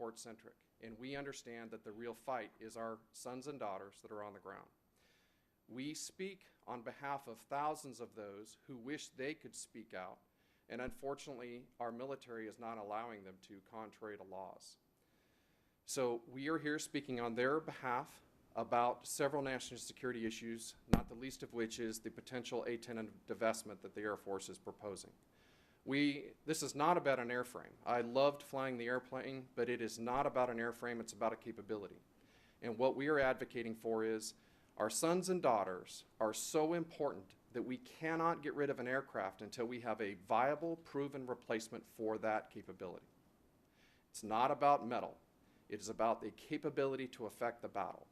support-centric, and we understand that the real fight is our sons and daughters that are on the ground. We speak on behalf of thousands of those who wish they could speak out, and unfortunately, our military is not allowing them to, contrary to laws. So we are here speaking on their behalf about several national security issues, not the least of which is the potential A-10 divestment that the Air Force is proposing. This is not about an airframe. I loved flying the airplane, but it is not about an airframe, it's about a capability. And what we are advocating for is our sons and daughters are so important that we cannot get rid of an aircraft until we have a viable, proven replacement for that capability. It's not about metal. It is about the capability to affect the battle.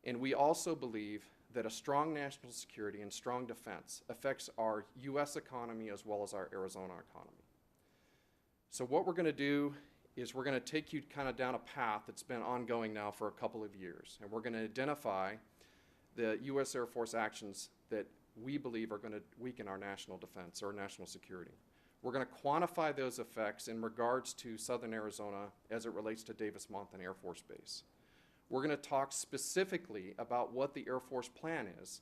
And we also believe that a strong national security and strong defense affects our U.S. economy as well as our Arizona economy. So what we're going to do is we're going to take you kind of down a path that's been ongoing now for a couple of years. And we're going to identify the U.S. Air Force actions that we believe are going to weaken our national defense or national security. We're going to quantify those effects in regards to southern Arizona as it relates to Davis-Monthan Air Force Base. We're going to talk specifically about what the Air Force plan is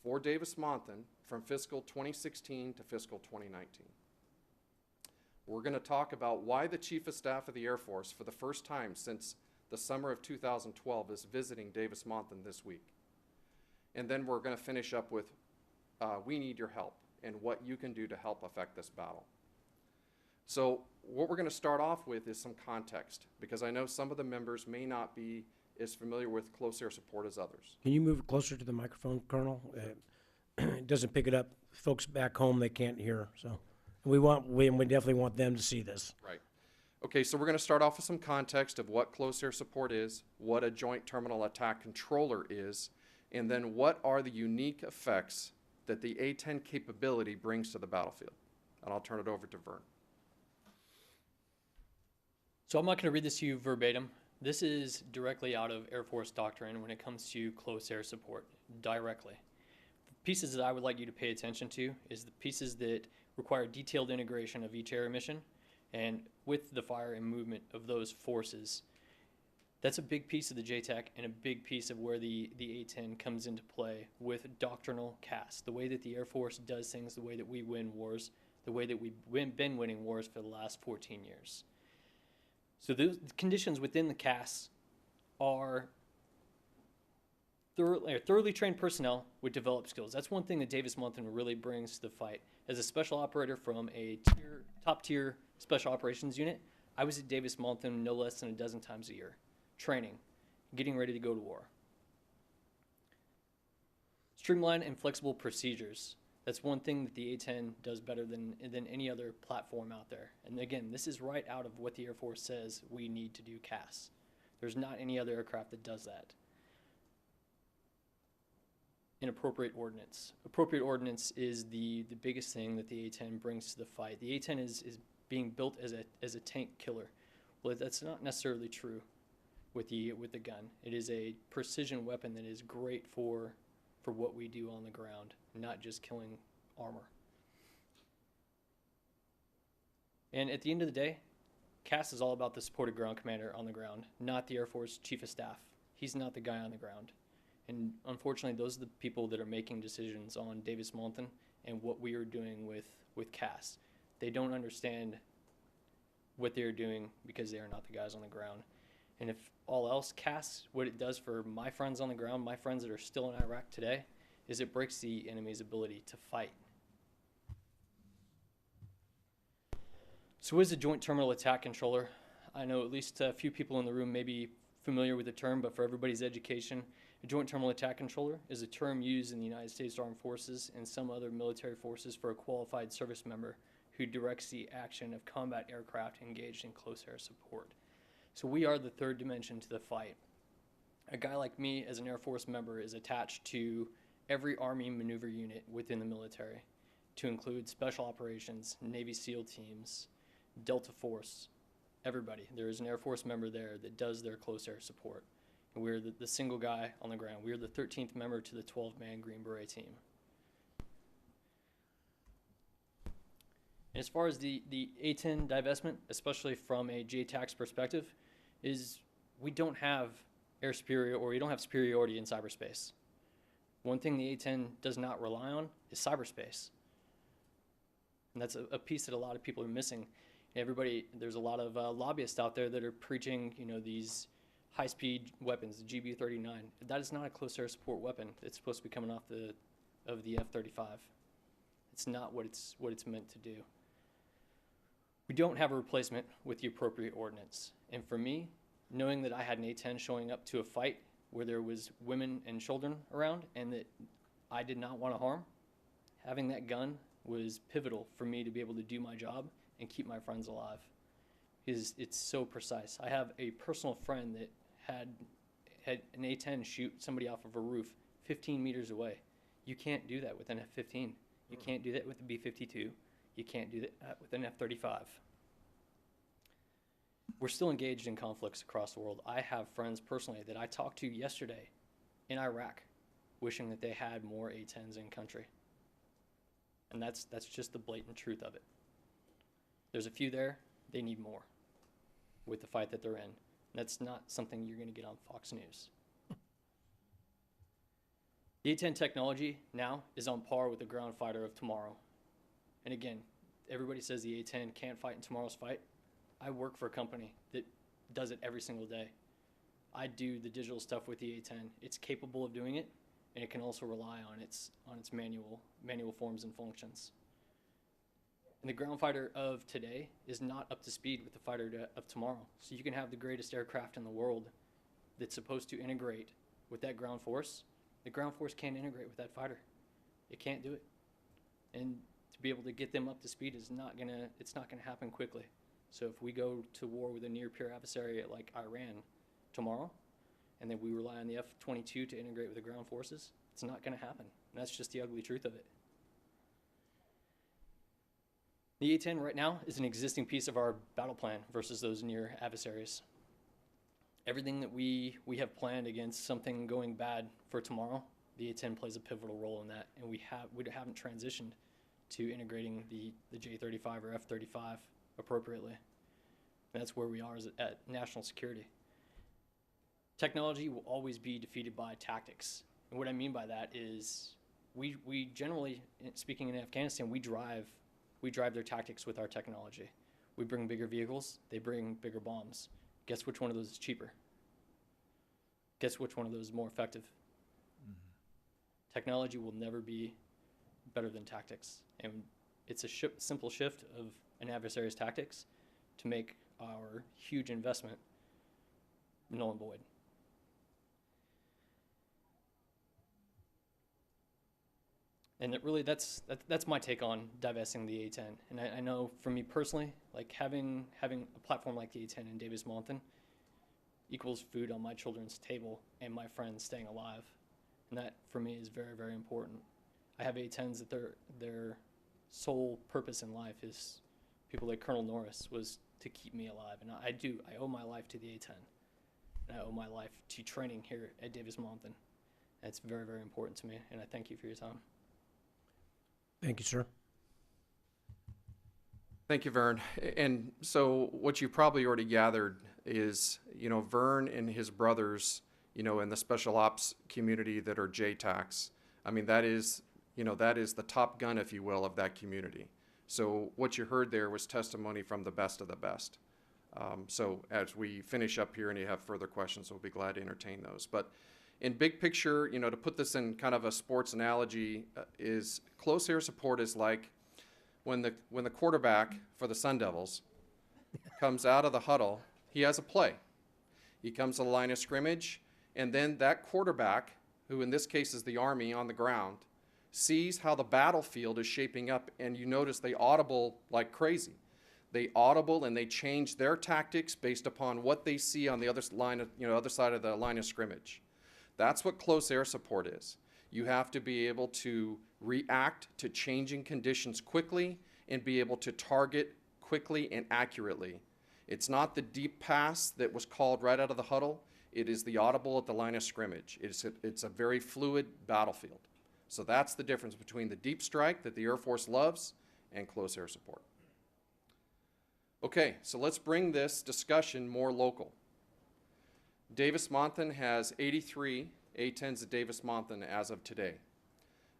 for Davis-Monthan from fiscal 2016 to fiscal 2019. We're going to talk about why the Chief of Staff of the Air Force, for the first time since the summer of 2012, is visiting Davis-Monthan this week. And then we're going to finish up with we need your help and what you can do to help affect this battle. So what we're going to start off with is some context, because I know some of the members may not be as familiar with close air support as others. Can you move closer to the microphone, Colonel? It doesn't pick it up. Folks back home, they can't hear. So we definitely want them to see this. Right. Okay, so we're going to start off with some context of what close air support is, what a joint terminal attack controller is, and then what are the unique effects that the A-10 capability brings to the battlefield. And I'll turn it over to Vern. So I'm not going to read this to you verbatim. This is directly out of Air Force doctrine when it comes to close air support, directly. The pieces that I would like you to pay attention to is the pieces that require detailed integration of each air mission, and with the fire and movement of those forces. That's a big piece of the JTAC and a big piece of where the A-10 comes into play with doctrinal CAS, the way that the Air Force does things, the way that we win wars, the way that we've been winning wars for the last 14 years. So those conditions within the CAS are thoroughly trained personnel with developed skills. That's one thing that Davis-Monthan really brings to the fight. As a special operator from a top-tier special operations unit, I was at Davis-Monthan no less than a dozen times a year, training, getting ready to go to war. Streamlined and flexible procedures. That's one thing that the A-10 does better than any other platform out there. And again, this is right out of what the Air Force says we need to do CAS. There's not any other aircraft that does that. And appropriate ordnance. Appropriate ordnance is the biggest thing that the A-10 brings to the fight. The A-10 is being built as a tank killer. Well, that's not necessarily true with the gun. It is a precision weapon that is great for what we do on the ground, not just killing armor. And at the end of the day, CAS is all about the supported ground commander on the ground, not the Air Force Chief of Staff. He's not the guy on the ground. And unfortunately, those are the people that are making decisions on Davis-Monthan and what we are doing with CAS. They don't understand what they're doing because they are not the guys on the ground. And if all else, CAS, what it does for my friends on the ground, my friends that are still in Iraq today, is it breaks the enemy's ability to fight. So what is a joint terminal attack controller? I know at least a few people in the room may be familiar with the term, but for everybody's education, a joint terminal attack controller is a term used in the United States Armed Forces and some other military forces for a qualified service member who directs the action of combat aircraft engaged in close air support. So we are the third dimension to the fight. A guy like me as an Air Force member is attached to every Army maneuver unit within the military, to include special operations, Navy SEAL teams, Delta Force, everybody. There is an Air Force member there that does their close air support. And we're the single guy on the ground. We're the 13th member to the 12-man Green Beret team. As far as the A-10 divestment, especially from a JTAX perspective, is we don't have air superiority, or we don't have superiority in cyberspace. One thing the A-10 does not rely on is cyberspace. And that's a piece that a lot of people are missing. Everybody, there's a lot of lobbyists out there that are preaching, these high-speed weapons, the GB-39. That is not a close air support weapon. It's supposed to be coming off of the F-35. It's not what it's meant to do. We don't have a replacement with the appropriate ordnance. And for me, knowing that I had an A-10 showing up to a fight where there was women and children around and that I did not want to harm, having that gun was pivotal for me to be able to do my job and keep my friends alive. It's so precise. I have a personal friend that had an A-10 shoot somebody off of a roof 15 meters away. You can't do that with an F-15. You can't do that with a B-52. You can't do that with an F-35. We're still engaged in conflicts across the world. I have friends personally that I talked to yesterday in Iraq wishing that they had more A-10s in country. And that's just the blatant truth of it. There's a few there, they need more with the fight that they're in. That's not something you're going to get on Fox News. The A-10 technology now is on par with the ground fighter of tomorrow. And again, everybody says the A-10 can't fight in tomorrow's fight. I work for a company that does it every single day. I do the digital stuff with the A-10. It's capable of doing it, and it can also rely on its manual forms and functions. And the ground fighter of today is not up to speed with the fighter of tomorrow. So you can have the greatest aircraft in the world that's supposed to integrate with that ground force. The ground force can't integrate with that fighter. It can't do it. And to be able to get them up to speed it's not gonna happen quickly. So if we go to war with a near-peer adversary like Iran tomorrow, and then we rely on the F-22 to integrate with the ground forces, it's not gonna happen. And that's just the ugly truth of it. The A-10 right now is an existing piece of our battle plan versus those near adversaries. Everything that we have planned against something going bad for tomorrow, the A-10 plays a pivotal role in that, and we haven't transitioned to integrating the J-35 or F-35 appropriately. And that's where we are at national security. Technology will always be defeated by tactics. And what I mean by that is we generally, speaking in Afghanistan, we drive their tactics with our technology. We bring bigger vehicles, they bring bigger bombs. Guess which one of those is cheaper? Guess which one of those is more effective? Mm-hmm. Technology will never be better than tactics. And it's a simple shift of an adversary's tactics to make our huge investment null and void. And that's my take on divesting the A-10. And I know for me personally, like having a platform like the A-10 in Davis-Monthan equals food on my children's table and my friends staying alive. And that for me is very, very important. I have A-10s that their sole purpose in life is, people like Colonel Norris, was to keep me alive. And I owe my life to the A-10. And I owe my life to training here at Davis-Monthan. That's very, very important to me, and I thank you for your time. Thank you, sir. Thank you, Vern. And so what you probably already gathered is, Vern and his brothers, in the special ops community that are JTACs. I mean, that is the top gun, if you will, of that community. So what you heard there was testimony from the best of the best. So as we finish up here and you have further questions, we'll be glad to entertain those. But in big picture, to put this in kind of a sports analogy, is close air support is like when the quarterback for the Sun Devils comes out of the huddle, he has a play. He comes to the line of scrimmage, and then that quarterback, who in this case is the Army on the ground, sees how the battlefield is shaping up, and you notice they audible like crazy. They audible and they change their tactics based upon what they see on the other side of the line of scrimmage. That's what close air support is. You have to be able to react to changing conditions quickly and be able to target quickly and accurately. It's not the deep pass that was called right out of the huddle. It is the audible at the line of scrimmage. It's a very fluid battlefield. So that's the difference between the deep strike that the Air Force loves and close air support. Okay, so let's bring this discussion more local. Davis-Monthan has 83 A-10s at Davis-Monthan as of today.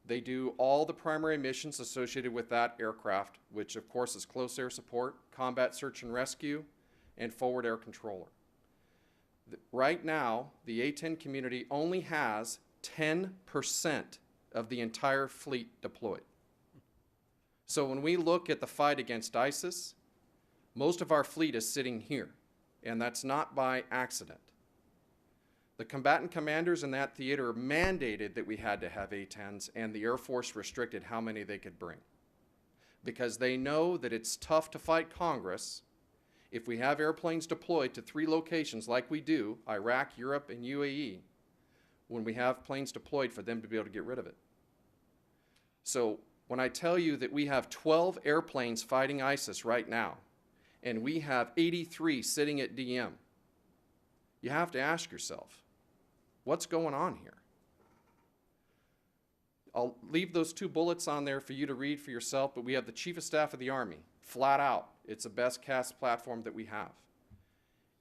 They do all the primary missions associated with that aircraft, which of course is close air support, combat search and rescue, and forward air controller. Right now, the A-10 community only has 10% of the entire fleet deployed. So when we look at the fight against ISIS, most of our fleet is sitting here, and that's not by accident. The combatant commanders in that theater mandated that we had to have A-10s, and the Air Force restricted how many they could bring. Because they know that it's tough to fight Congress if we have airplanes deployed to 3 locations like we do, Iraq, Europe, and UAE, when we have planes deployed for them to be able to get rid of it. So when I tell you that we have 12 airplanes fighting ISIS right now, and we have 83 sitting at DM, you have to ask yourself, what's going on here? I'll leave those 2 bullets on there for you to read for yourself, but we have the Chief of Staff of the Army, flat out. It's the best CAS platform that we have.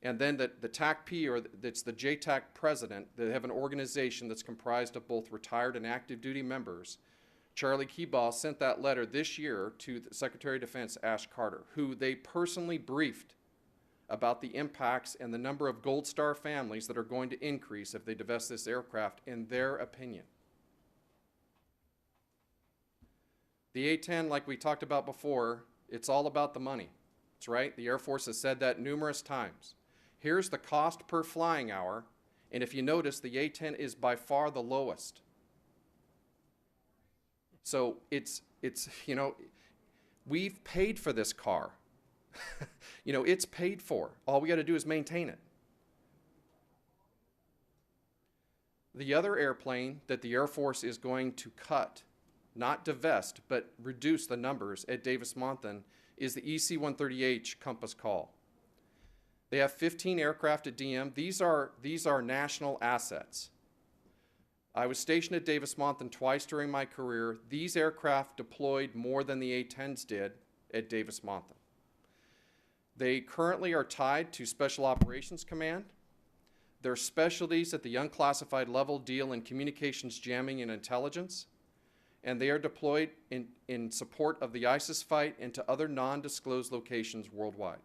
And then the TACP, or it's the JTAC president, they have an organization that's comprised of both retired and active duty members. Charlie Keebaugh sent that letter this year to the Secretary of Defense, Ash Carter, who they personally briefed about the impacts and the number of Gold Star families that are going to increase if they divest this aircraft, in their opinion. The A-10, like we talked about before, it's all about the money. That's right. The Air Force has said that numerous times. Here's the cost per flying hour, and if you notice, the A-10 is by far the lowest. So it's you know, we've paid for this car. You know, it's paid for. All we got to do is maintain it. The other airplane that the Air Force is going to cut, not divest, but reduce the numbers at Davis-Monthan, is the EC-130H Compass Call. They have 15 aircraft at DM. These are national assets. I was stationed at Davis-Monthan twice during my career. These aircraft deployed more than the A-10s did at Davis-Monthan. They currently are tied to Special Operations Command. Their specialties at the unclassified level deal in communications jamming and intelligence, and they are deployed in support of the ISIS fight and to other non-disclosed locations worldwide.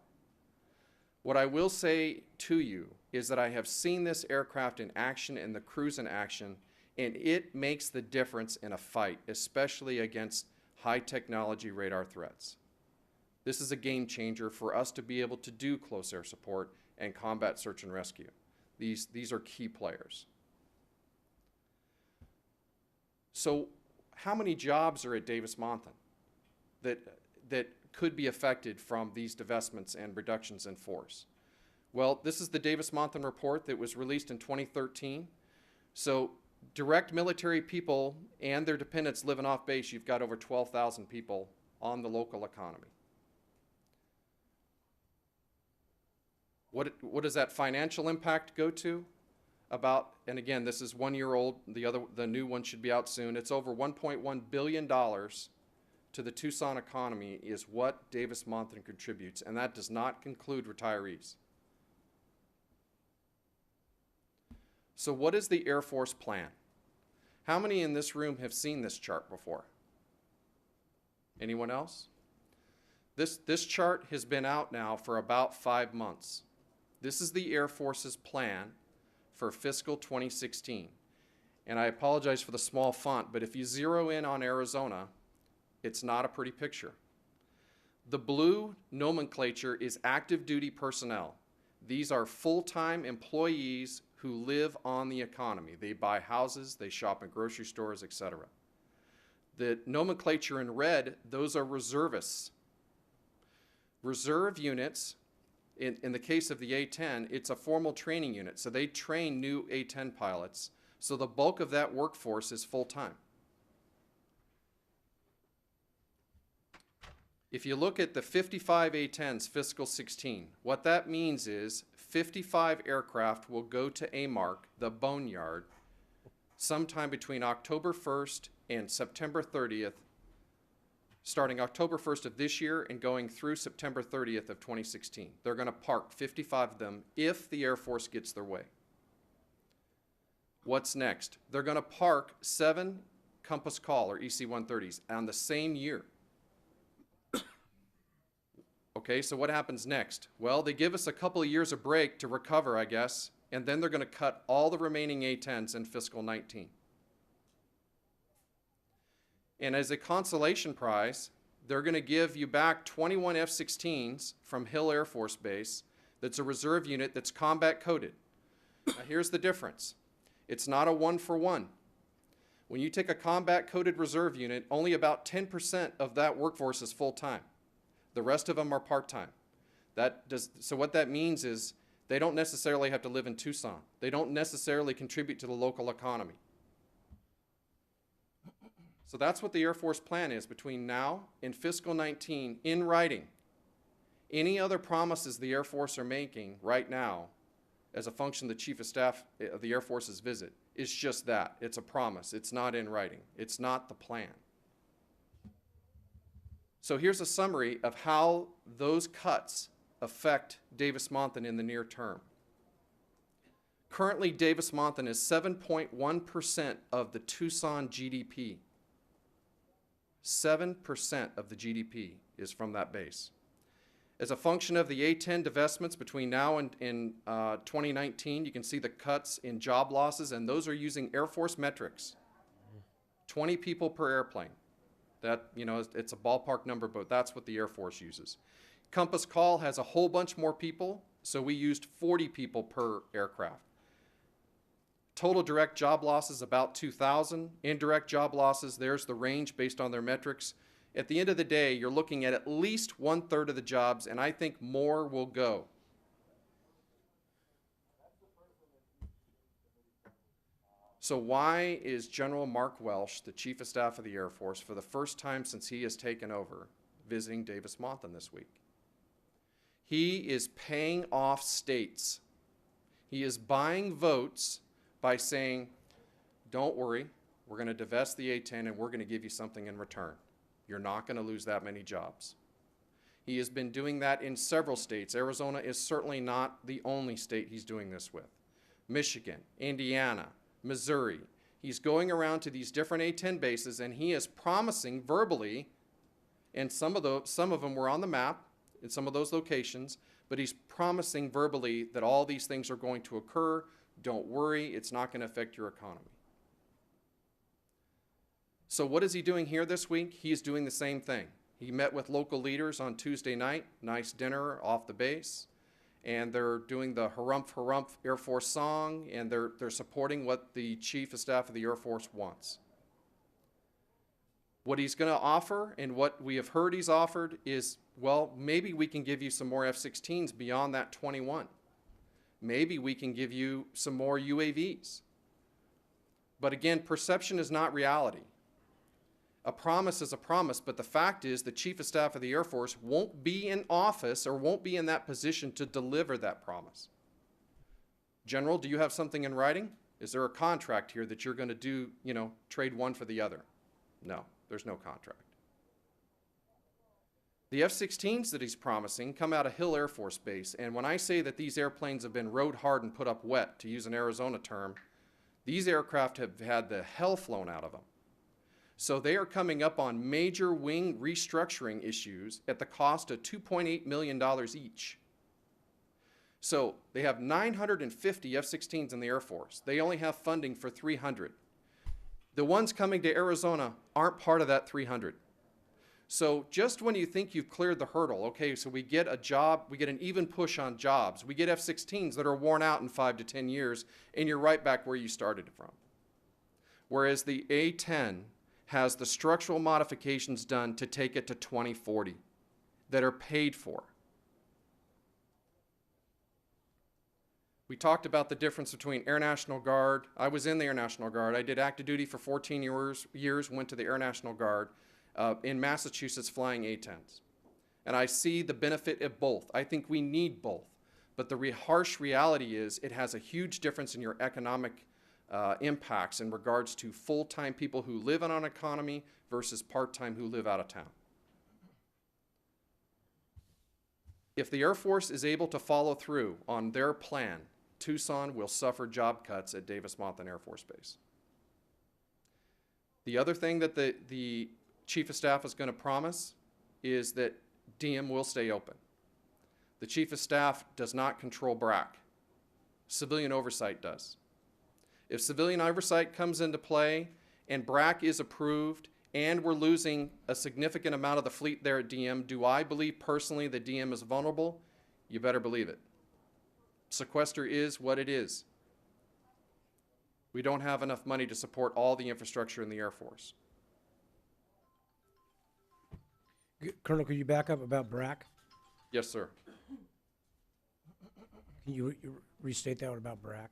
What I will say to you is that I have seen this aircraft in action and the crews in action, and it makes the difference in a fight, especially against high technology radar threats. This is a game changer for us to be able to do close air support and combat search and rescue. These are key players. So how many jobs are at Davis-Monthan that could be affected from these divestments and reductions in force? Well, this is the Davis-Monthan report that was released in 2013. So direct military people and their dependents living off base, you've got over 12,000 people on the local economy. What does that financial impact go to? About, and again, this is 1 year old, the new one should be out soon. It's over $1.1 billion to the Tucson economy is what Davis-Monthan contributes, and that does not include retirees. So what is the Air Force plan? How many in this room have seen this chart before? Anyone else? This chart has been out now for about 5 months. This is the Air Force's plan for fiscal 2016. And I apologize for the small font, but if you zero in on Arizona, it's not a pretty picture. The blue nomenclature is active duty personnel. These are full-time employees who live on the economy. They buy houses, they shop in grocery stores, etc. The nomenclature in red, those are reservists. Reserve units, in the case of the A-10, it's a formal training unit, so they train new A-10 pilots, so the bulk of that workforce is full-time. If you look at the 55 A-10s fiscal 16, what that means is 55 aircraft will go to AMARC, the boneyard, sometime between October 1st and September 30th, starting October 1st of this year and going through September 30th of 2016. They're going to park 55 of them if the Air Force gets their way. What's next? They're going to park 7 Compass Call or EC-130s on the same year. Okay, so what happens next? Well, they give us a couple of years of break to recover, I guess, and then they're going to cut all the remaining A-10s in fiscal 19. And as a consolation prize, they're going to give you back 21 F-16s from Hill Air Force Base that's a reserve unit that's combat coded. Now here's the difference. It's not a one-for-one. When you take a combat coded reserve unit, only about 10% of that workforce is full-time. The rest of them are part-time. So what that means is they don't necessarily have to live in Tucson. They don't necessarily contribute to the local economy. So that's what the Air Force plan is between now and fiscal 19 in writing. Any other promises the Air Force are making right now as a function of the Chief of Staff of the Air Force's visit is just that. It's a promise. It's not in writing. It's not the plan. So here's a summary of how those cuts affect Davis-Monthan in the near term. Currently, Davis-Monthan is 7.1% of the Tucson GDP. 7% of the GDP is from that base. As a function of the A-10 divestments between now and 2019, you can see the cuts in job losses, and those are using Air Force metrics. 20 people per airplane. That, you know, it's a ballpark number, but that's what the Air Force uses. Compass Call has a whole bunch more people, so we used 40 people per aircraft. Total direct job losses about 2,000. Indirect job losses, there's the range based on their metrics. At the end of the day, you're looking at least 1/3 of the jobs, and I think more will go. So why is General Mark Welsh, the Chief of Staff of the Air Force, for the first time since he has taken over, visiting Davis-Monthan this week? He is paying off states. He is buying votes by saying, don't worry, we're going to divest the A-10 and we're going to give you something in return. You're not going to lose that many jobs. He has been doing that in several states. Arizona is certainly not the only state he's doing this with. Michigan, Indiana, Missouri. He's going around to these different A-10 bases and he is promising verbally, and some of them were on the map in some of those locations, but he's promising verbally that all these things are going to occur. Don't worry, it's not going to affect your economy. So what is he doing here this week? He's doing the same thing. He met with local leaders on Tuesday night, nice dinner off the base, and they're doing the harumph harumph Air Force song, and they're supporting what the Chief of Staff of the Air Force wants. What he's going to offer, and what we have heard he's offered, is, well, maybe we can give you some more F-16s beyond that 21. Maybe we can give you some more UAVs. But again, perception is not reality. A promise is a promise, but the fact is the Chief of Staff of the Air Force won't be in office or won't be in that position to deliver that promise. General, do you have something in writing? Is there a contract here that you're going to do, you know, trade one for the other? No, there's no contract. The F-16s that he's promising come out of Hill Air Force Base, and when I say that these airplanes have been rode hard and put up wet, to use an Arizona term, these aircraft have had the hell flown out of them. So they are coming up on major wing restructuring issues at the cost of $2.8 million each. So they have 950 F-16s in the Air Force. They only have funding for 300. The ones coming to Arizona aren't part of that 300. So just when you think you've cleared the hurdle, okay, so we get a job, we get an even push on jobs, we get F-16s that are worn out in 5 to 10 years, and you're right back where you started from. Whereas the A-10 has the structural modifications done to take it to 2040 that are paid for. We talked about the difference between Air National Guard. I was in the Air National Guard. I did active duty for 14 years, went to the Air National Guard in Massachusetts flying A-10s. And I see the benefit of both. I think we need both. But the harsh reality is it has a huge difference in your economic impacts in regards to full-time people who live on an economy versus part-time who live out of town. If the Air Force is able to follow through on their plan, Tucson will suffer job cuts at Davis-Monthan Air Force Base. The other thing that the Chief of Staff is going to promise is that DM will stay open. The Chief of Staff does not control BRAC. Civilian oversight does. If civilian oversight comes into play and BRAC is approved and we're losing a significant amount of the fleet there at DM, do I believe personally that DM is vulnerable? You better believe it. Sequester is what it is. We don't have enough money to support all the infrastructure in the Air Force. Colonel, could you back up about BRAC? Yes, sir. Can you restate that one about BRAC?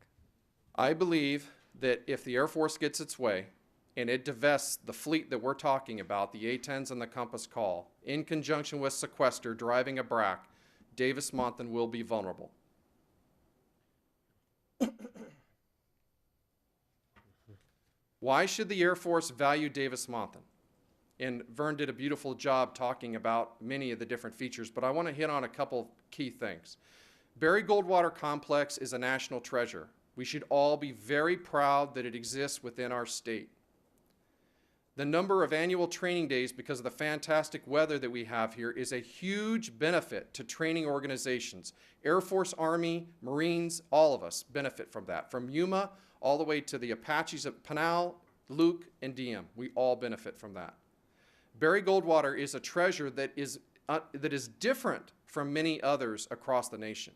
I believe that if the Air Force gets its way and it divests the fleet that we're talking about, the A-10s and the Compass Call, in conjunction with Sequester driving a BRAC, Davis-Monthan will be vulnerable. Why should the Air Force value Davis-Monthan? And Vern did a beautiful job talking about many of the different features, but I want to hit on a couple key things. Barry Goldwater Complex is a national treasure. We should all be very proud that it exists within our state. The number of annual training days because of the fantastic weather that we have here is a huge benefit to training organizations. Air Force, Army, Marines, all of us benefit from that. From Yuma all the way to the Apaches at Pinal, Luke, and DM. We all benefit from that. Barry Goldwater is a treasure that is different from many others across the nation.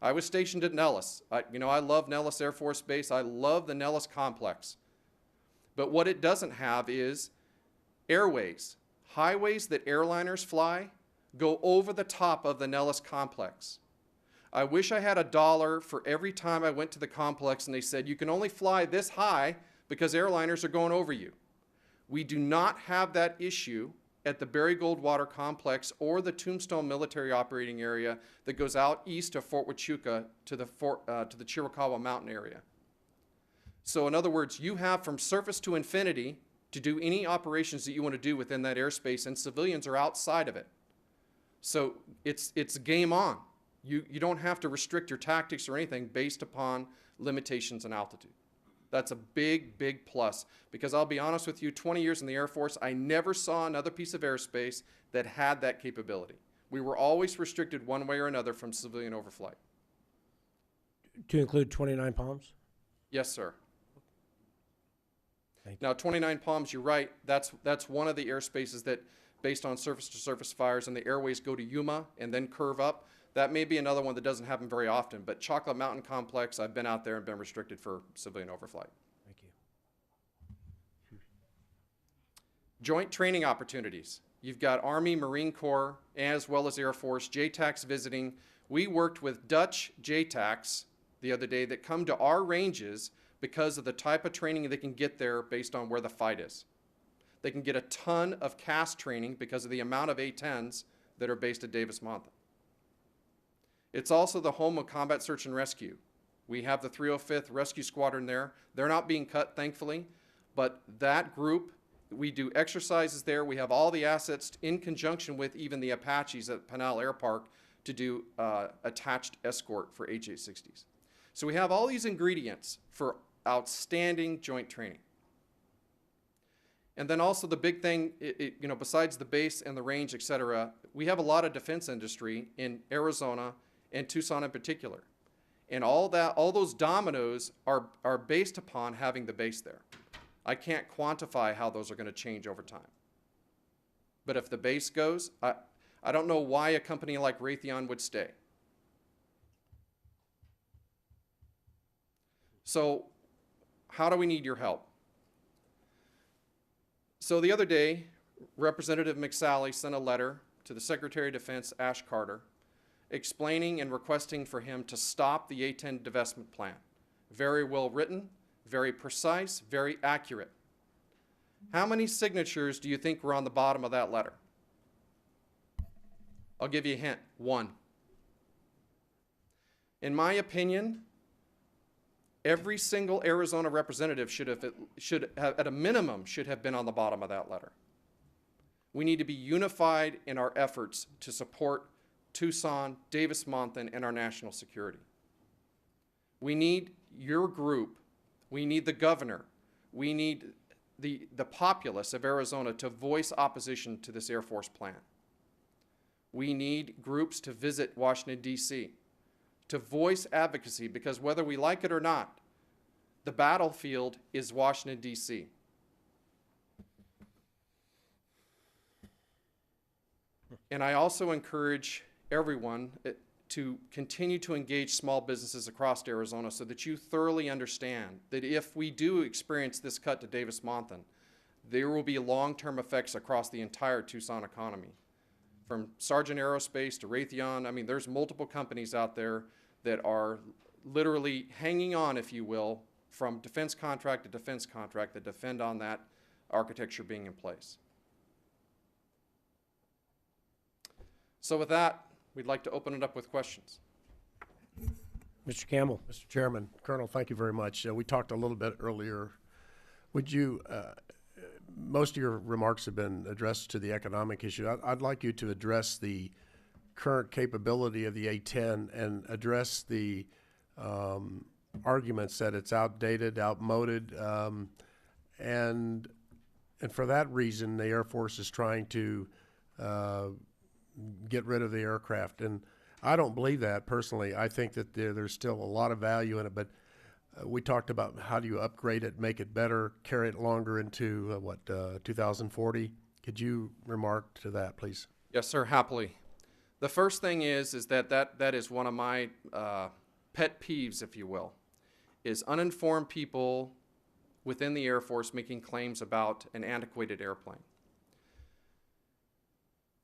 I was stationed at Nellis. I love Nellis Air Force Base. I love the Nellis complex. But what it doesn't have is airways. Highways that airliners fly go over the top of the Nellis complex. I wish I had $1 for every time I went to the complex and they said, you can only fly this high because airliners are going over you. We do not have that issue at the Barry Goldwater Complex or the Tombstone Military Operating Area that goes out east of Fort Huachuca to the Chiricahua Mountain area. So in other words, you have from surface to infinity to do any operations that you want to do within that airspace, and civilians are outside of it. So it's game on. You don't have to restrict your tactics or anything based upon limitations in altitude. That's a big, big plus, because I'll be honest with you, 20 years in the Air Force, I never saw another piece of airspace that had that capability. We were always restricted one way or another from civilian overflight. To include 29 Palms? Yes, sir. Thank you. Now, 29 Palms, you're right, that's one of the airspaces that, based on surface-to-surface fires, and the airways go to Yuma and then curve up. That may be another one that doesn't happen very often, but Chocolate Mountain Complex, I've been out there and been restricted for civilian overflight. Thank you. Joint training opportunities. You've got Army, Marine Corps, as well as Air Force, JTACs visiting. We worked with Dutch JTACs the other day that come to our ranges because of the type of training they can get there based on where the fight is. They can get a ton of CAS training because of the amount of A-10s that are based at Davis-Monthan. It's also the home of Combat Search and Rescue. We have the 305th Rescue Squadron there. They're not being cut, thankfully, but that group, we do exercises there. We have all the assets in conjunction with even the Apaches at Pinal Air Park to do attached escort for H-860s. So we have all these ingredients for outstanding joint training. And then also the big thing, besides the base and the range, et cetera, we have a lot of defense industry in Arizona and Tucson in particular. And all those dominoes are based upon having the base there. I can't quantify how those are going to change over time. But if the base goes, I don't know why a company like Raytheon would stay. So how do we need your help? So the other day, Representative McSally sent a letter to the Secretary of Defense, Ash Carter, explaining and requesting for him to stop the A-10 divestment plan. Very well written, very precise, very accurate. How many signatures do you think were on the bottom of that letter? I'll give you a hint, 1. In my opinion, every single Arizona representative should have, at a minimum, should have been on the bottom of that letter. We need to be unified in our efforts to support Tucson, Davis-Monthan, and our national security. We need your group, we need the governor, we need the populace of Arizona to voice opposition to this Air Force plan. We need groups to visit Washington, D.C., to voice advocacy, because whether we like it or not, the battlefield is Washington, D.C. And I also encourage everyone to continue to engage small businesses across Arizona so that you thoroughly understand that if we do experience this cut to Davis-Monthan, there will be long-term effects across the entire Tucson economy. From Sargent Aerospace to Raytheon, I mean, there's multiple companies out there that are literally hanging on, if you will, from defense contract to defense contract that depend on that architecture being in place. So with that, we'd like to open it up with questions. Mr. Campbell. Mr. Chairman, Colonel, thank you very much. We talked a little bit earlier. Would you, most of your remarks have been addressed to the economic issue. I'd like you to address the current capability of the A-10 and address the arguments that it's outdated, outmoded, and for that reason, the Air Force is trying to get rid of the aircraft. And I don't believe that personally. I think that there's still a lot of value in it, but we talked about how do you upgrade it, make it better, carry it longer into 2040. Could you remark to that, please? Yes, sir, happily. The first thing is that is one of my pet peeves, if you will, is uninformed people within the Air Force making claims about an antiquated airplane.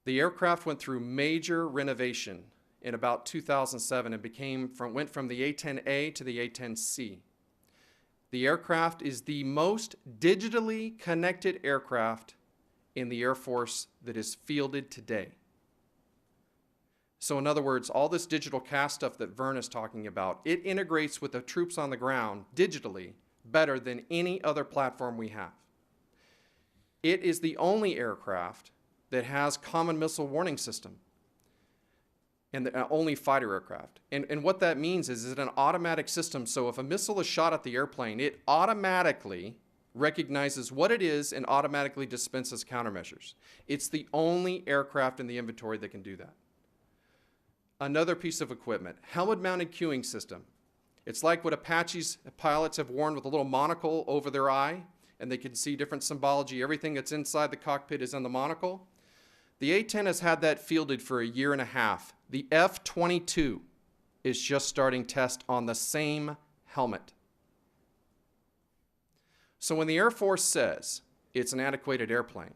The aircraft went through major renovation in about 2007 and went from the A-10A to the A-10C. The aircraft is the most digitally connected aircraft in the Air Force that is fielded today. So in other words, all this digital CAS stuff that Vern is talking about, it integrates with the troops on the ground digitally better than any other platform we have. It is the only aircraft that has common missile warning system, and the only fighter aircraft. And what that means is it's an automatic system, so if a missile is shot at the airplane, it automatically recognizes what it is and automatically dispenses countermeasures. It's the only aircraft in the inventory that can do that. Another piece of equipment, helmet-mounted cueing system. It's like what Apache's pilots have worn with a little monocle over their eye, and they can see different symbology. Everything that's inside the cockpit is in the monocle. The A-10 has had that fielded for a year and a half. The F-22 is just starting test on the same helmet. So when the Air Force says it's an antiquated airplane,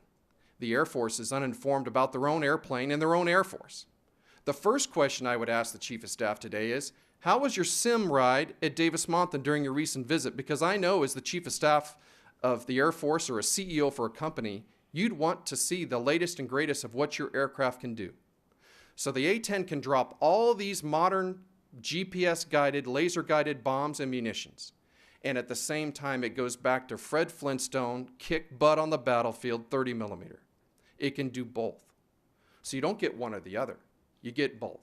the Air Force is uninformed about their own airplane and their own Air Force. The first question I would ask the Chief of Staff today is, how was your sim ride at Davis-Monthan during your recent visit? Because I know as the Chief of Staff of the Air Force or a CEO for a company, you'd want to see the latest and greatest of what your aircraft can do. So the A-10 can drop all these modern GPS-guided, laser-guided bombs and munitions. And at the same time, it goes back to Fred Flintstone, kick butt on the battlefield, 30 millimeter. It can do both. So you don't get one or the other. You get both.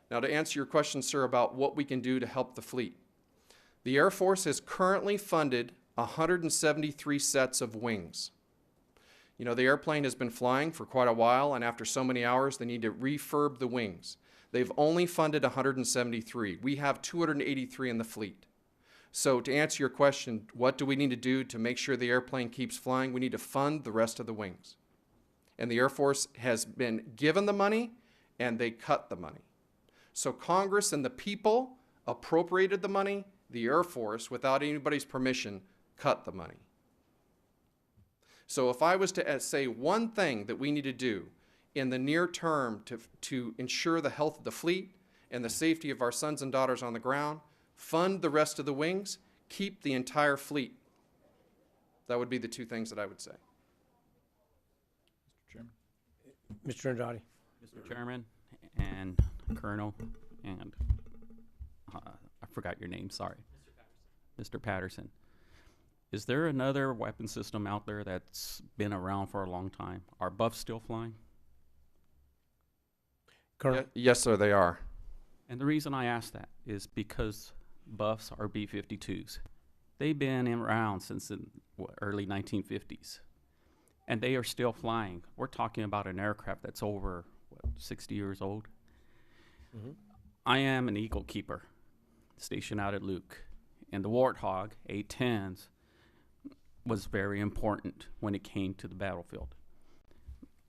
Now to answer your question, sir, about what we can do to help the fleet. The Air Force has currently funded 173 sets of wings. You know, the airplane has been flying for quite a while, and after so many hours, they need to refurb the wings. They've only funded 173. We have 283 in the fleet. So to answer your question, what do we need to do to make sure the airplane keeps flying? We need to fund the rest of the wings. And the Air Force has been given the money, and they cut the money. So Congress and the people appropriated the money. The Air Force, without anybody's permission, cut the money. So if I was to say one thing that we need to do in the near term to ensure the health of the fleet and the safety of our sons and daughters on the ground, fund the rest of the wings, keep the entire fleet. That would be the two things that I would say. Mr. Chairman. Mr. Andrade. Mr. Chairman and Colonel and I forgot your name, sorry. Mr. Patterson. Is there another weapon system out there that's been around for a long time? Are Buffs still flying? Colonel? Yes, sir, they are. And the reason I ask that is because Buffs are B-52s. They've been around since the early 1950s, and they are still flying. We're talking about an aircraft that's over, 60 years old. Mhm. I am an Eagle keeper stationed out at Luke, and the Warthog A-10s was very important when it came to the battlefield.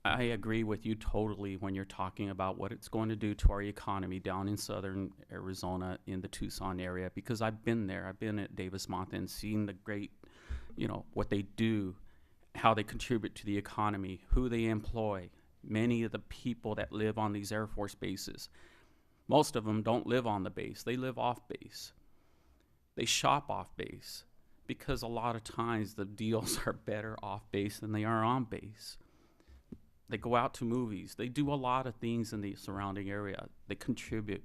I agree with you totally when you're talking about what it's going to do to our economy down in southern Arizona in the Tucson area, because I've been there. I've been at Davis-Monthan, seen the great, what they do, how they contribute to the economy, who they employ, many of the people that live on these Air Force bases. Most of them don't live on the base. They live off base. They shop off base because a lot of times the deals are better off base than they are on base. They go out to movies. They do a lot of things in the surrounding area. They contribute.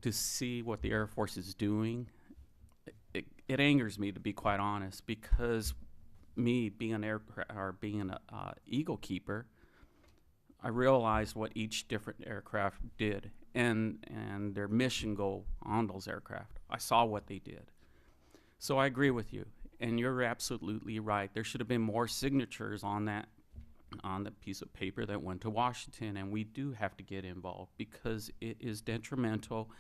To see what the Air Force is doing, it angers me, to be quite honest, because me being an Eagle keeper, I realized what each different aircraft did and their mission goal on those aircraft. I saw what they did. So I agree with you, and you're absolutely right. There should have been more signatures on the piece of paper that went to Washington, and we do have to get involved because it is detrimental.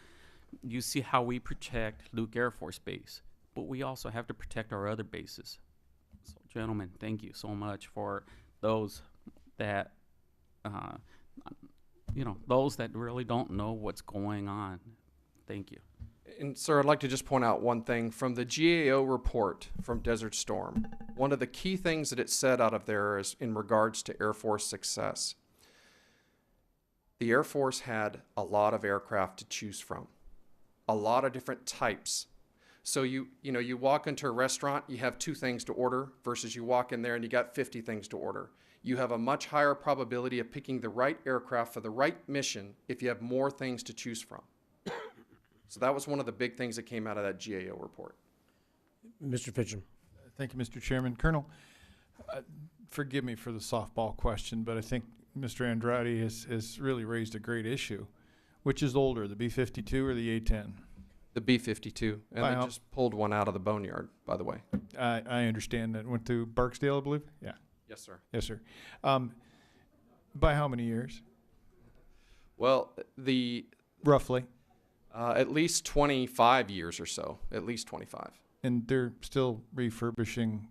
You see how we protect Luke Air Force Base, but we also have to protect our other bases. So, gentlemen, thank you so much for those that, those that really don't know what's going on. Thank you. And sir, I'd like to just point out one thing from the GAO report from Desert Storm. One of the key things that it said out of there is in regards to Air Force success. The Air Force had a lot of aircraft to choose from, a lot of different types. So you walk into a restaurant, you have 2 things to order versus you walk in there and you got 50 things to order. You have a much higher probability of picking the right aircraft for the right mission if you have more things to choose from. So that was one of the big things that came out of that GAO report. Mr. Fitchum? Thank you, Mr. Chairman. Colonel, forgive me for the softball question, but I think Mr. Andrade has really raised a great issue. Which is older, the B-52 or the A-10? The B-52, and they just pulled one out of the boneyard, by the way. I understand that. Went to Barksdale, I believe? Yeah. Yes, sir. Yes, sir. By how many years? Well, Roughly. At least 25 years or so, at least 25. And they're still refurbishing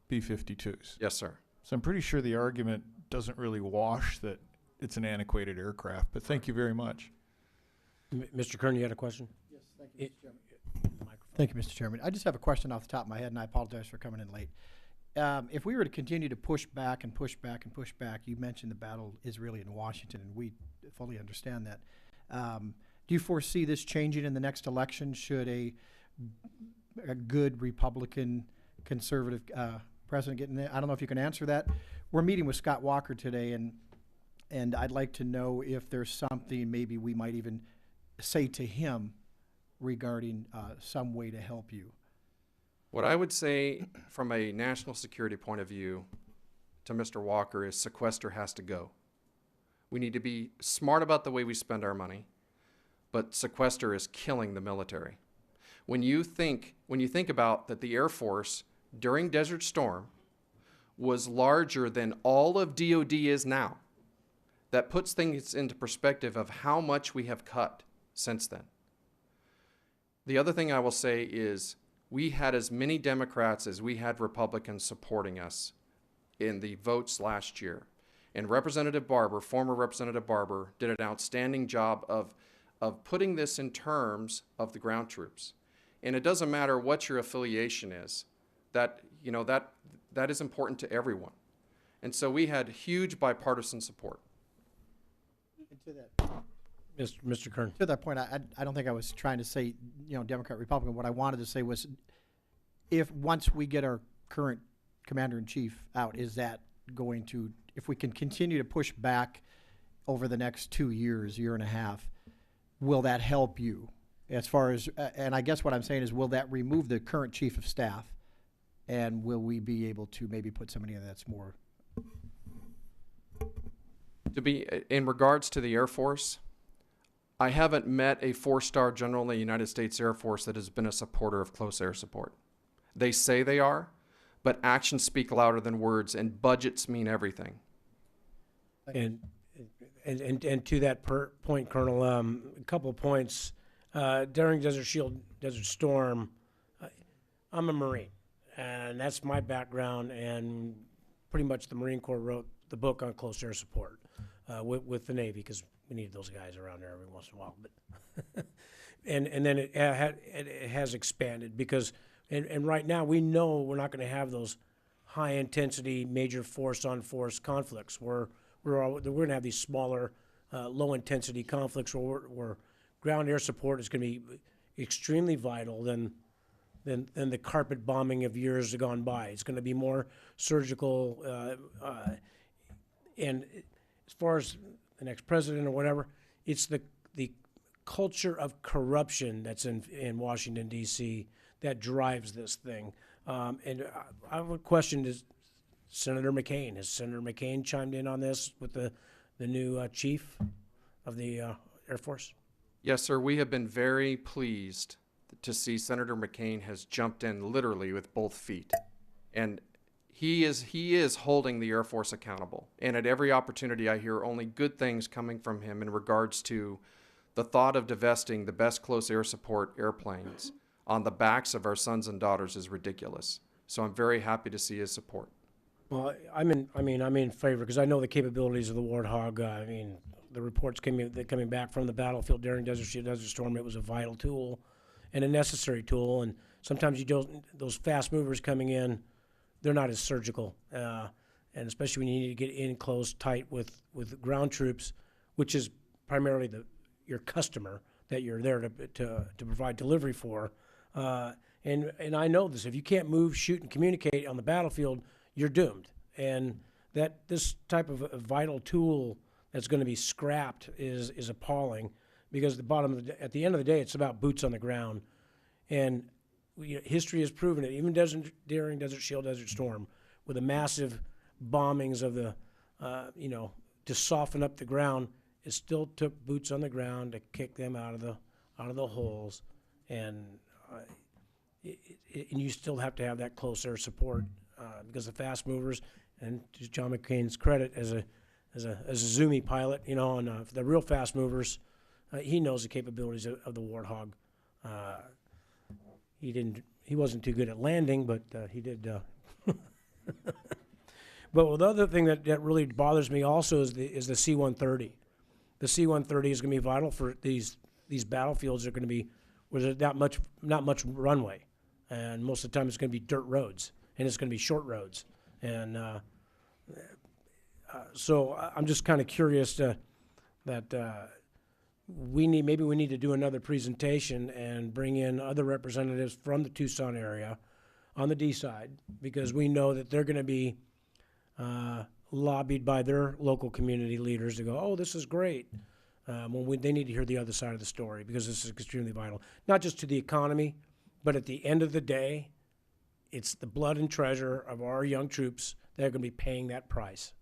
B-52s. Yes, sir. So I'm pretty sure the argument doesn't really wash that it's an antiquated aircraft, but thank you very much. Mr. Kern, you had a question? Yes, thank you, Mr. Chairman. Thank you, Mr. Chairman. I just have a question off the top of my head, and I apologize for coming in late. If we were to continue to push back and push back and push back, you mentioned the battle is really in Washington, and we fully understand that. Do you foresee this changing in the next election should a good Republican conservative president get in there? I don't know if you can answer that. We're meeting with Scott Walker today, and I'd like to know if there's something maybe we might even say to him regarding some way to help you. What I would say from a national security point of view to Mr. Walker is sequester has to go. We need to be smart about the way we spend our money, but sequester is killing the military. When you think about that the Air Force during Desert Storm was larger than all of DOD is now, that puts things into perspective of how much we have cut since then. The other thing I will say is we had as many Democrats as we had Republicans supporting us in the votes last year. And Representative Barber, former Representative Barber, did an outstanding job of putting this in terms of the ground troops. And it doesn't matter what your affiliation is, that is important to everyone. And so we had huge bipartisan support. And to that, Mr. Kern? to that point, I don't think I was trying to say, Democrat, Republican. What I wanted to say was, if once we get our current commander-in-chief out, is that going to, if we can continue to push back over the next 2 years, year and a half, will that help you? As far as, and I guess what I'm saying is, will that remove the current chief of staff, and will we be able to maybe put somebody in that's more? In regards to the Air Force, I haven't met a 4-star general in the United States Air Force that has been a supporter of close air support. They say they are, but actions speak louder than words, and budgets mean everything. And to that point, Colonel, a couple of points. During Desert Shield, Desert Storm, I'm a Marine, and that's my background, and pretty much the Marine Corps wrote the book on close air support with the Navy, because we need those guys around there every once in a while. But and then it has expanded because, and right now we know we're not going to have those high intensity major force on force conflicts. We're going to have these smaller, low intensity conflicts where ground air support is going to be extremely vital than the carpet bombing of years gone by. It's going to be more surgical, and as far as the next president or whatever, it's the culture of corruption that's in Washington, D.C. that drives this thing. And I have a question to Senator McCain. Has Senator McCain chimed in on this with the new chief of the Air Force? Yes, sir. We have been very pleased to see Senator McCain has jumped in literally with both feet. And he is holding the Air Force accountable. And at every opportunity I hear only good things coming from him in regards to the thought of divesting the best close air support airplanes on the backs of our sons and daughters is ridiculous. So I'm very happy to see his support. Well, I'm in favor because I know the capabilities of the Warthog. The reports coming back from the battlefield during Desert Shield, Desert Storm, it was a vital tool and a necessary tool. And sometimes those fast movers coming in, they're not as surgical, and especially when you need to get in close, tight with ground troops, which is primarily your customer that you're there to provide delivery for. And I know this: if you can't move, shoot, and communicate on the battlefield, you're doomed. And this type of a vital tool that's going to be scrapped is appalling, because at the end of the day, it's about boots on the ground. And history has proven it, even during Desert Shield, Desert Storm, with the massive bombings of to soften up the ground, it still took boots on the ground to kick them out of the holes, and you still have to have that close air support because the fast movers, and to John McCain's credit as a Zoomy pilot, and the real fast movers, he knows the capabilities of the Warthog. He wasn't too good at landing, but he did. But the other thing that really bothers me also is the C-130. The C-130 is going to be vital for these battlefields that are going to be where there's not much runway, and most of the time it's going to be dirt roads, and it's going to be short roads, and so I'm just kind of curious that. Maybe we need to do another presentation and bring in other representatives from the Tucson area on the D side, because we know that they're going to be lobbied by their local community leaders to go, oh, this is great. They need to hear the other side of the story, because this is extremely vital, not just to the economy, but at the end of the day, it's the blood and treasure of our young troops that are going to be paying that price,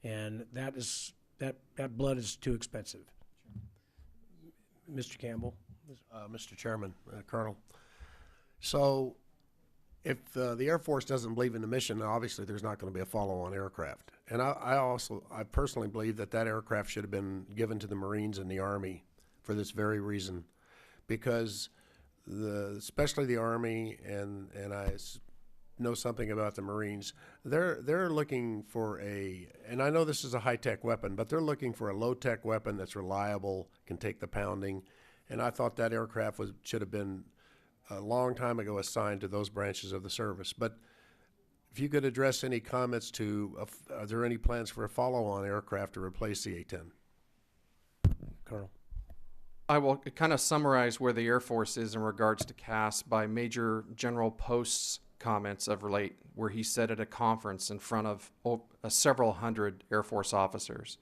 and that blood is too expensive. Mr. Campbell. Mr. Chairman, Colonel. So if the Air Force doesn't believe in the mission, obviously there's not going to be a follow-on aircraft. And I personally believe that aircraft should have been given to the Marines and the Army for this very reason, because especially the Army, and I know something about the Marines, they're looking for and I know this is a high-tech weapon, but they're looking for a low-tech weapon that's reliable, can take the pounding, and I thought that aircraft should have been a long time ago assigned to those branches of the service. But if you could address any comments are there any plans for a follow-on aircraft to replace the A-10? Colonel. I will kind of summarize where the Air Force is in regards to CAS by Major General Post's comments of late, where he said at a conference in front of several hundred Air Force officers,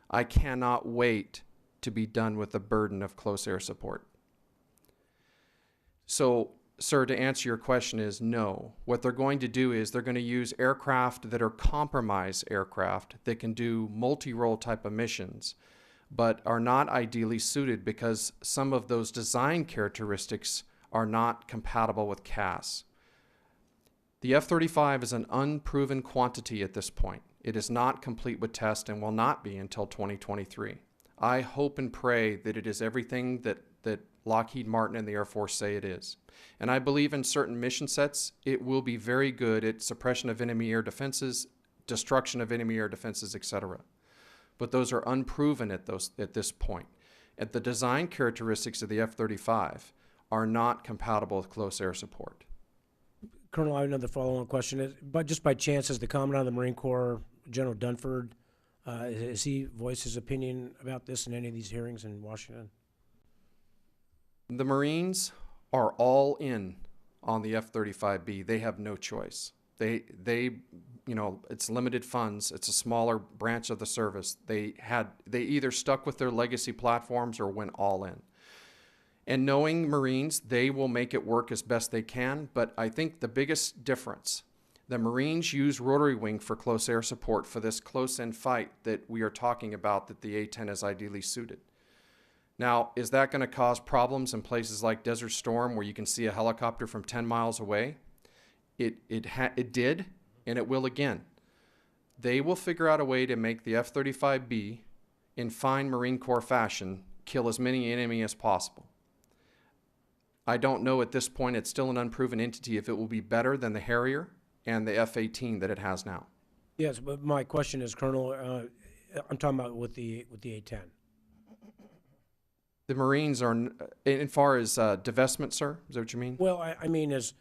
I cannot wait to be done with the burden of close air support. So, sir, to answer your question is no. What they're going to do is they're going to use aircraft that are compromised aircraft that can do multi-role type of missions. but are not ideally suited because some of those design characteristics are not compatible with CAS. The F-35 is an unproven quantity at this point. It is not complete with test and will not be until 2023. I hope and pray that it is everything that Lockheed Martin and the Air Force say it is. And I believe in certain mission sets, it will be very good at suppression of enemy air defenses, destruction of enemy air defenses, etc. But those are unproven at this point. And the design characteristics of the F-35 are not compatible with close air support. Colonel, I have another follow-on question. But just by chance, has the Commandant of the Marine Corps, General Dunford, has he voiced his opinion about this in any of these hearings in Washington? The Marines are all in on the F-35B. They have no choice. They, you know, it's limited funds. It's a smaller branch of the service. They either stuck with their legacy platforms or went all in. And knowing Marines, they will make it work as best they can. But I think the biggest difference, the Marines use rotary wing for close air support for this close-in fight that we are talking about, that the A-10 is ideally suited. Now, is that going to cause problems in places like Desert Storm where you can see a helicopter from 10 miles away? It did, and it will again. They will figure out a way to make the F-35B, in fine Marine Corps fashion, kill as many enemy as possible. I don't know at this point, it's still an unproven entity, if it will be better than the Harrier and the F-18 that it has now. Yes, but my question is, Colonel, I'm talking about with the A-10. The Marines are, as far as divestment, sir? Is that what you mean? Well, I mean, as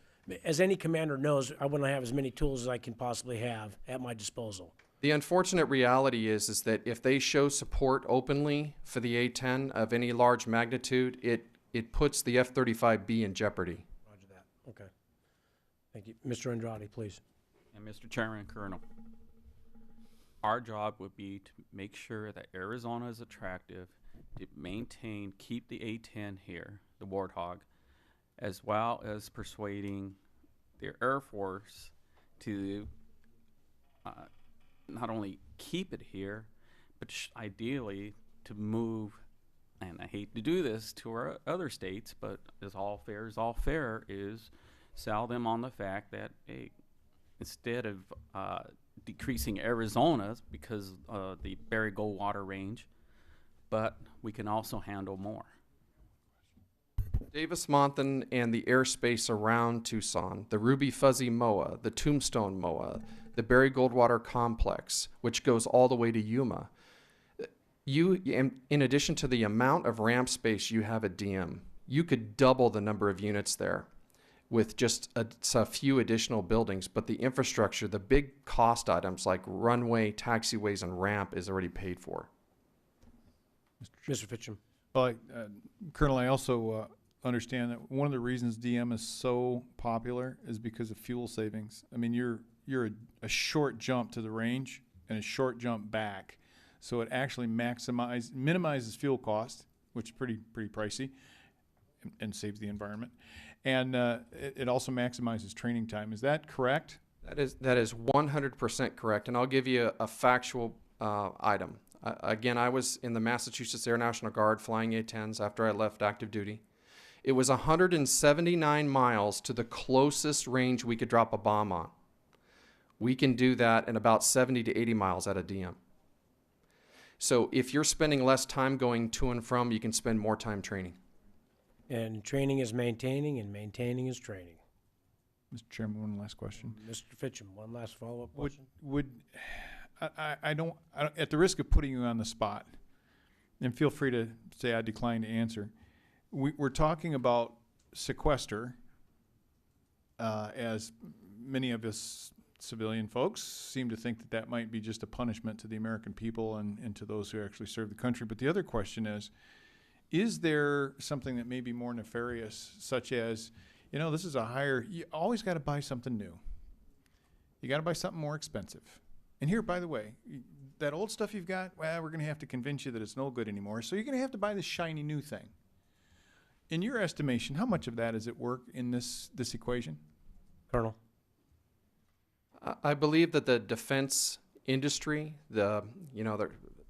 any commander knows, I want to have as many tools as I can possibly have at my disposal. The unfortunate reality is that if they show support openly for the A-10 of any large magnitude, it puts the F-35B in jeopardy. Roger that. Okay. Thank you. Mr. Andrade, please. And Mr. Chairman, Colonel, our job would be to make sure that Arizona is attractive, to maintain, keep the A-10 here, the Warthog, as well as persuading the Air Force to not only keep it here, but ideally to move, and I hate to do this to our other states, but as all fair is sell them on the fact that instead of decreasing Arizona's because of the Barry Goldwater range, but we can also handle more. Davis-Monthan and the airspace around Tucson, the Ruby Fuzzy MOA, the Tombstone MOA, the Barry Goldwater Complex, which goes all the way to Yuma. In addition to the amount of ramp space you have at DM, you could double the number of units there with just a few additional buildings, but the infrastructure, the big cost items like runway, taxiways, and ramp is already paid for. Mr. Fitchum. Well, Colonel, I also understand that one of the reasons DM is so popular is because of fuel savings. I mean, you're a short jump to the range and a short jump back, so it actually minimizes fuel cost, which is pretty pricey, and saves the environment, and it also maximizes training time. Is that correct? That is 100% correct, and I'll give you a factual item. Again, I was in the Massachusetts Air National Guard flying A-10s after I left active duty. It was 179 miles to the closest range we could drop a bomb on. We can do that in about 70 to 80 miles out of DM. So if you're spending less time going to and from, you can spend more time training. And training is maintaining, and maintaining is training. Mr. Chairman, one last question. Mr. Fitchum, one last follow-up question. I don't, at the risk of putting you on the spot, and feel free to say I decline to answer, we're talking about sequester, as many of us civilian folks seem to think that might be just a punishment to the American people and to those who actually serve the country. But the other question is there something that may be more nefarious, such as, you know, this is you always got to buy something new. You got to buy something more expensive. And here, by the way, that old stuff you've got, well, we're going to have to convince you that it's no good anymore. So you're going to have to buy this shiny new thing. In your estimation, how much of that is at work in this equation? Colonel. I believe that the defense industry, the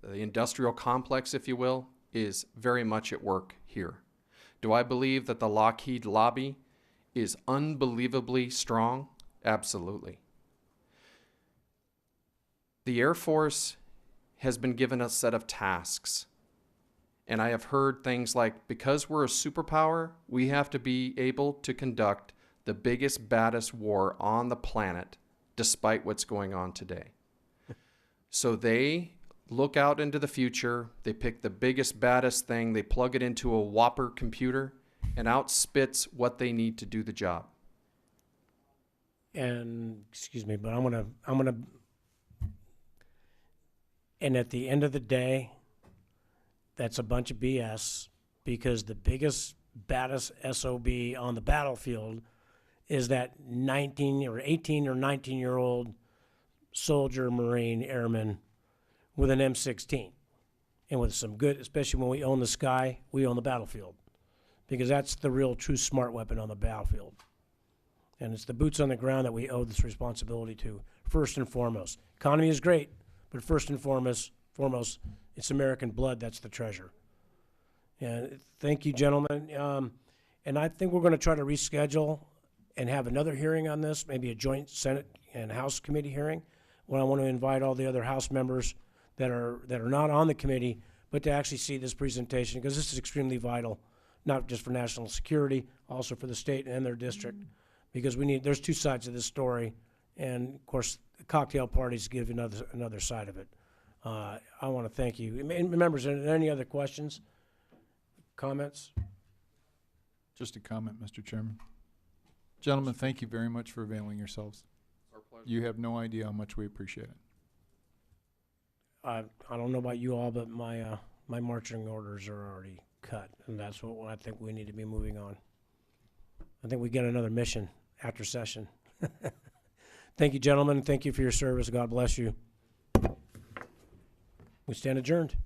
the industrial complex, if you will, is very much at work here. Do I believe that the Lockheed lobby is unbelievably strong? Absolutely. The Air Force has been given a set of tasks. And I have heard things like, because we're a superpower, we have to be able to conduct the biggest, baddest war on the planet, despite what's going on today. So they look out into the future, they pick the biggest, baddest thing, they plug it into a Whopper computer, and out spits what they need to do the job. And, excuse me, but and at the end of the day, that's a bunch of BS, because the biggest, baddest SOB on the battlefield is that 19 or 18 or 19-year-old soldier, Marine, airman with an M16. And with some good, especially when we own the sky, we own the battlefield. Because that's the real true smart weapon on the battlefield. And it's the boots on the ground that we owe this responsibility to, first and foremost. Economy is great, but first and foremost, it's American blood that's the treasure. And thank you, gentlemen. And I think we're going to try to reschedule and have another hearing on this, maybe a joint Senate and House committee hearing, when I want to invite all the other House members that are not on the committee, but to actually see this presentation, because this is extremely vital, not just for national security, also for the state and their district, because there's two sides of this story, and of course, the cocktail parties give another side of it. I want to thank you. Members, are there any other questions, comments? Just a comment, Mr. Chairman. Gentlemen, thank you very much for availing yourselves. Our pleasure. You have no idea how much we appreciate it. I don't know about you all, but my marching orders are already cut, and that's what I think we need to be moving on. I think we get another mission after session. Thank you, gentlemen. Thank you for your service. God bless you. We stand adjourned.